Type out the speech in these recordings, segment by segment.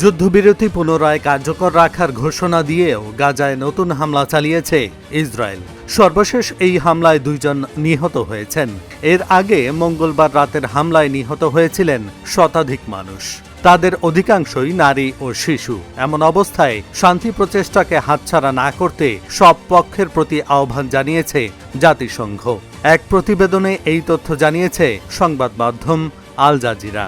যুদ্ধবিরতি পুনরায় কার্যকর রাখার ঘোষণা দিয়েও গাজায় নতুন হামলা চালিয়েছে ইসরায়েল। সর্বশেষ এই হামলায় 2 জন নিহত হয়েছেন। এর আগে মঙ্গলবার রাতের হামলায় নিহত হয়েছিলেন শতাধিক মানুষ। তাদের অধিকাংশই নারী ও শিশু। এমন অবস্থায় শান্তি প্রচেষ্টাকে হাতছাড়া না করতে সব পক্ষের প্রতি আহ্বান জানিয়েছে জাতিসংঘ। এক প্রতিবেদনে এই তথ্য জানিয়েছে সংবাদ মাধ্যম আল জাজিরা।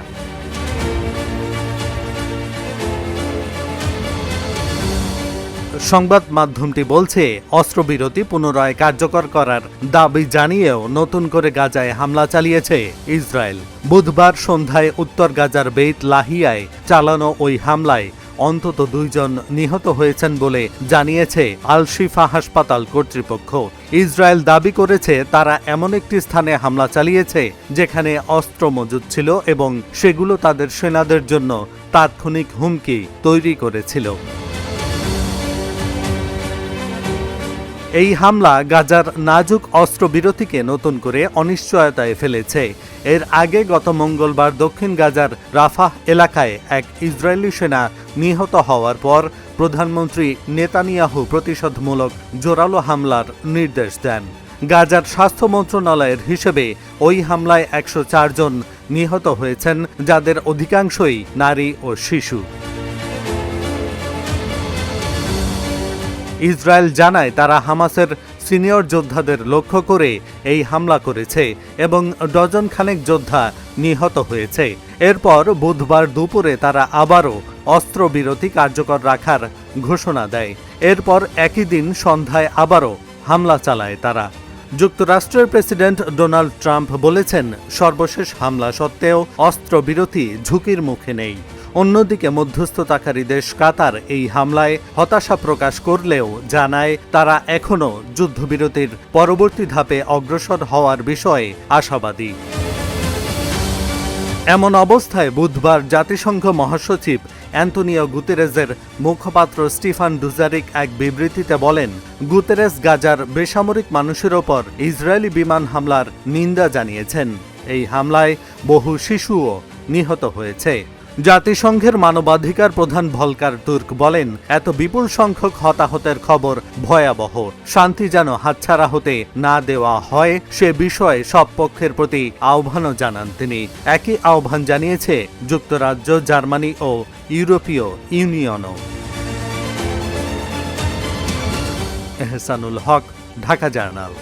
সংবাদ মাধ্যমটি বলছে, অস্ত্রবিরতি পুনরায় কার্যকর করার দাবি জানিয়েও নতুন করে গাজায় হামলা চালিয়েছে ইসরায়েল। বুধবার সন্ধ্যায় উত্তর গাজার বেইত লাহিয়ায় চালানো ওই হামলায় অন্তত 2 জন নিহত হয়েছেন বলে জানিয়েছে আল শিফা হাসপাতাল কর্তৃপক্ষ। ইসরায়েল দাবি করেছে তারা এমন একটি স্থানে হামলা চালিয়েছে যেখানে অস্ত্র মজুদ ছিল এবং সেগুলো তাদের সেনাদের জন্য তাৎক্ষণিক হুমকি তৈরি করেছিল। এই হামলা গাজার নাজুক অস্ত্রবিরতিকে নতুন করে অনিশ্চয়তায় ফেলেছে। এর আগে গত মঙ্গলবার দক্ষিণ গাজার রাফাহ এলাকায় এক ইসরায়েলি সেনা নিহত হওয়ার পর প্রধানমন্ত্রী নেতানিয়াহু প্রতিশোধমূলক জোরালো হামলার নির্দেশ দেন। গাজার স্বাস্থ্য মন্ত্রণালয়ের হিসেবে ওই হামলায় 104 জন নিহত হয়েছেন, যাদের অধিকাংশই নারী ও শিশু। ইসরায়েল জানায় তারা হামাসের সিনিয়র যোদ্ধাদের লক্ষ্য করে এই হামলা করেছে এবং ডজন খানেক যোদ্ধা নিহত হয়েছে। এরপর বুধবার দুপুরে তারা আবারও অস্ত্রবিরতি কার্যকর রাখার ঘোষণা দেয়। এরপর একই দিন সন্ধ্যায় আবারও হামলা চালায় তারা। যুক্তরাষ্ট্রের প্রেসিডেন্ট ডোনাল্ড ট্রাম্প বলেছেন, সর্বশেষ হামলা সত্ত্বেও অস্ত্রবিরতি ঝুঁকির মুখে নেই। অন্যদিকে মধ্যস্থতাকারী দেশ কাতার এই হামলায় হতাশা প্রকাশ করলেও জানায় তারা এখনও যুদ্ধবিরতির পরবর্তী ধাপে অগ্রসর হওয়ার বিষয়ে আশাবাদী। এমন অবস্থায় বুধবার জাতিসংঘ মহাসচিব অ্যান্তোনিও গুতেরেসের মুখপাত্র স্টিফান ডুজারিক এক বিবৃতিতে বলেন, গুতেরেস গাজার বেসামরিক মানুষের ওপর ইসরায়েলি বিমান হামলার নিন্দা জানিয়েছেন। এই হামলায় বহু শিশুও নিহত হয়েছে। জাতিসংঘের মানবাধিকার প্রধান ভলকার তুর্ক বলেন, এত বিপুল সংখ্যক হতাহতের খবর ভয়াবহ। শান্তি যেন হাতছাড়া হতে না দেওয়া হয় সে বিষয়ে সব পক্ষের প্রতি আহ্বানও জানান তিনি। একই আহ্বান জানিয়েছে যুক্তরাজ্য, জার্মানি ও ইউরোপীয় ইউনিয়নও। এহসানুল হক, ঢাকা জার্নাল।